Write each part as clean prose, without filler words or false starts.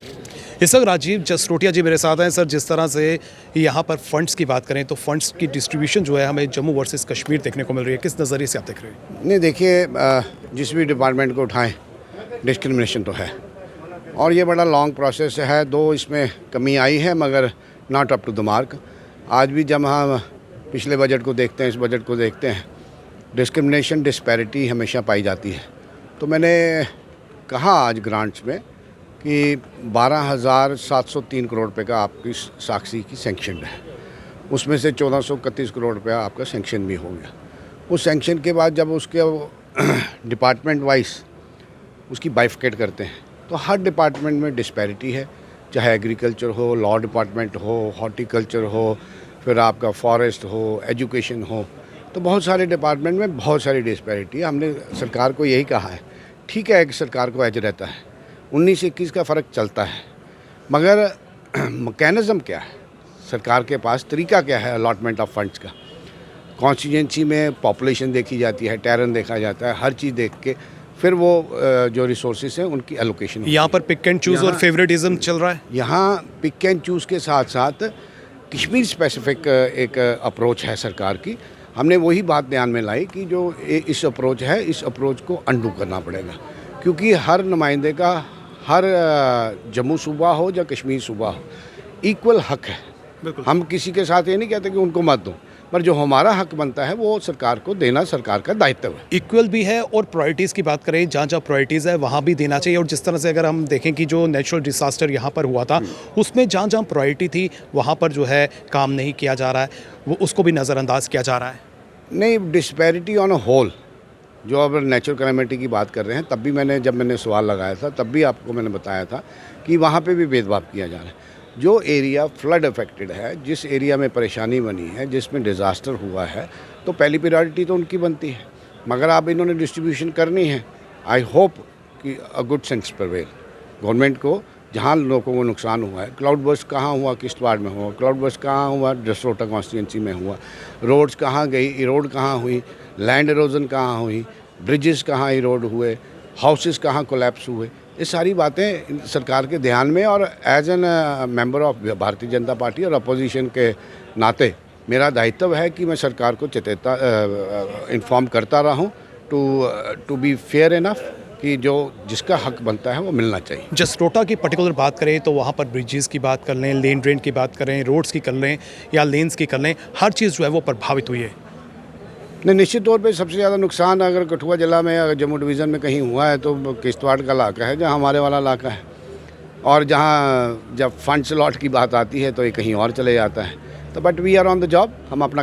इस वक्त राजीव जसरोटिया जी मेरे साथ हैं। सर, जिस तरह से यहाँ पर फंड्स की बात करें तो फंड्स की डिस्ट्रीब्यूशन जो है हमें जम्मू वर्सेस कश्मीर देखने को मिल रही है, किस नज़रिए से आप देख रहे हैं? नहीं, देखिए, जिस भी डिपार्टमेंट को उठाएं डिस्क्रिमिनेशन तो है और ये बड़ा लॉन्ग प्रोसेस है। दो इसमें कमी आई है मगर not up to the mark. आज भी जब हम पिछले बजट को देखते हैं, इस बजट को देखते हैं, डिस्क्रिमिनेशन डिस्पैरिटी हमेशा पाई जाती है। तो मैंने कहा आज ग्रांट्स में कि 12,703 करोड़ रुपए का आपकी साक्षी की सेंक्शन है, उसमें से 1431 करोड़ रुपया आपका सेंक्शन भी हो गया। उस सेंक्शन के बाद जब उसके डिपार्टमेंट वाइज उसकी बाइफिकेट करते हैं तो हर डिपार्टमेंट में डिस्पैरिटी है, चाहे एग्रीकल्चर हो, लॉ डिपार्टमेंट हो, हॉर्टिकल्चर हो, फिर आपका फॉरेस्ट हो, एजुकेशन हो, तो बहुत सारे डिपार्टमेंट में बहुत सारी डिस्पैरिटी है। हमने सरकार को यही कहा है, ठीक है कि सरकार को एज रहता है, 19-21 का फ़र्क चलता है, मगर मैकेनिज़्म क्या है, सरकार के पास तरीका क्या है अलॉटमेंट ऑफ फंड्स का। कॉन्स्टिट्यूंसी में पॉपुलेशन देखी जाती है, टेरन देखा जाता है, हर चीज़ देख के फिर वो जो रिसोर्सेज हैं उनकी एलोकेशन। यहाँ पर पिक एंड चूज़ और फेवरेटिज्म चल रहा है। यहाँ पिक एंड चूज़ के साथ साथ कश्मीर स्पेसिफिक एक अप्रोच है सरकार की। हमने वही बात ध्यान में लाई कि जो इस अप्रोच है, इस अप्रोच को अंडू करना पड़ेगा, क्योंकि हर नुमाइंदे का, हर जम्मू सूबा हो या कश्मीर सूबा हो, इक्वल हक है। हम किसी के साथ ये नहीं कहते कि उनको मत दो, पर जो हमारा हक बनता है वो सरकार को देना सरकार का दायित्व है। इक्वल भी है और प्रायोरिटीज़ की बात करें, जहाँ जहाँ प्रायोरिटीज़ है वहाँ भी देना चाहिए। और जिस तरह से अगर हम देखें कि जो नेचुरल डिसास्टर यहाँ पर हुआ था उसमें जहाँ जहाँ प्रायोरिटी थी वहाँ पर जो है काम नहीं किया जा रहा है, वो उसको भी नज़रअंदाज किया जा रहा है। नहीं, डिस्पैरिटी ऑन अ होल, जो अब नेचुरल कैलेमिटी की बात कर रहे हैं, तब भी जब मैंने सवाल लगाया था तब भी आपको मैंने बताया था कि वहाँ पे भी भेदभाव किया जा रहा है। जो एरिया फ्लड अफेक्टेड है, जिस एरिया में परेशानी बनी है, जिसमें डिज़ास्टर हुआ है, तो पहली प्रायोरिटी तो उनकी बनती है। मगर अब इन्होंने डिस्ट्रीब्यूशन करनी है। आई होप कि a good sense prevail government को, जहाँ लोगों को नुकसान हुआ है। क्लाउड बर्स्ट कहाँ हुआ? किश्तवाड़ में हुआ। क्लाउड बर्स्ट कहाँ हुआ? जसरोटा कॉन्स्टिट्यूंसी में हुआ। रोड्स कहाँ गई? इरोड कहाँ हुई? लैंड इरोजन कहाँ हुई? ब्रिजेस कहाँ इरोड हुए? हाउसेस कहाँ कोलैप्स हुए? ये सारी बातें सरकार के ध्यान में, और as an member of Bharatiya Janata party और अपोजिशन के नाते मेरा दायित्व है कि मैं सरकार को इन्फॉर्म करता रहा हूँ टू बी फेयर इनफ कि जो जिसका हक बनता है वो मिलना चाहिए। जसरोटा की पर्टिकुलर बात करें तो वहाँ पर ब्रिजेस की बात कर लें, लेन ड्रेन की बात करें, रोड्स की कर लें या लेन्स की कर लें, हर चीज़ जो है वो प्रभावित हुई है। नहीं, निश्चित तौर पे सबसे ज़्यादा नुकसान अगर कठुआ जिला में, अगर जम्मू डिवीज़न में कहीं हुआ है तो किश्तवाड़ का इलाका है, जहाँ हमारे वाला इलाका है। और जहाँ जब फंड्स लॉट की बात आती है तो ये कहीं और चले जाता है। तो but we are on the job, हम अपना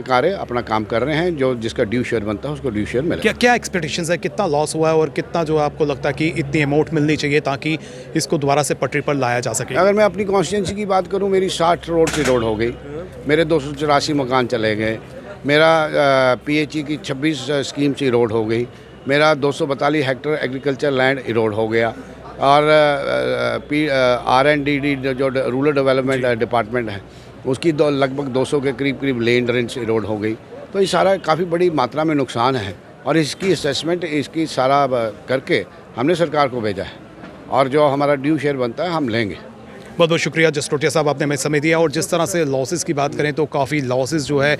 काम कर रहे हैं। जो जिसका ड्यू शेयर बनता है उसको ड्यू शेयर मिले। क्या एक्सपेक्टेशंस है, कितना लॉस हुआ है और कितना जो आपको लगता है कि इतनी अमाउंट मिलनी चाहिए ताकि इसको दोबारा से पटरी पर लाया जा सके? अगर मैं अपनी कॉन्स्टिट्यूंसी की बात करूँ, मेरी 60 रोड से रोड हो गई, मेरे 284 मकान चले गए, मेरा PHE की 26 स्कीम से इरोड हो गई, मेरा 242 हेक्टेयर एग्रीकल्चर लैंड इरोड हो गया, और RNDD जो रूरल डेवलपमेंट डिपार्टमेंट है उसकी लगभग 200 के करीब लेन ड्रेन्स इरोड हो गई। तो ये सारा काफ़ी बड़ी मात्रा में नुकसान है और इसकी असेसमेंट, इसकी सारा करके हमने सरकार को भेजा है, और जो हमारा ड्यू शेयर बनता है हम लेंगे। बहुत बहुत शुक्रिया जसरोटिया साहब, आपने हमें समय दिया। और जिस तरह से लॉसेस की बात करें तो काफ़ी लॉसेस जो है,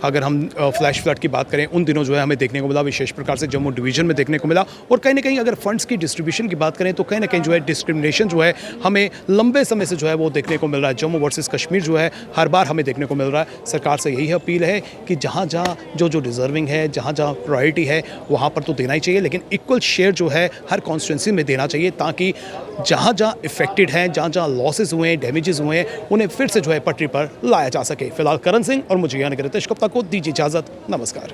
अगर हम फ्लैश फ्लड की बात करें, उन दिनों जो है हमें देखने को मिला, विशेष प्रकार से जम्मू डिवीज़न में देखने को मिला। और कहीं ना कहीं अगर फंड्स की डिस्ट्रीब्यूशन की बात करें तो कहीं ना कहीं जो है डिस्क्रिमिनेशन जो है हमें लंबे समय से जो है वो देखने को मिल रहा है। जम्मू वर्सेस कश्मीर जो है हर बार हमें देखने को मिल रहा है। सरकार से यही अपील है कि जहाँ जहाँ जो डिज़र्विंग है, जहाँ जहाँ प्रायोरिटी है, वहाँ पर तो देना ही चाहिए, लेकिन इक्वल शेयर जो है हर कॉन्स्टिट्यूंसी में देना चाहिए, ताकि जहाँ जहाँ इफेक्टेड हैं, जहाँ जहाँ लॉसेज हुए हैं, डैमेजेस हुए हैं, उन्हें फिर से जो है पटरी पर लाया जा सके। फिलहाल करण सिंह और मुझे यानी रितेश गुप्ता को दीजिए इजाज़त। नमस्कार।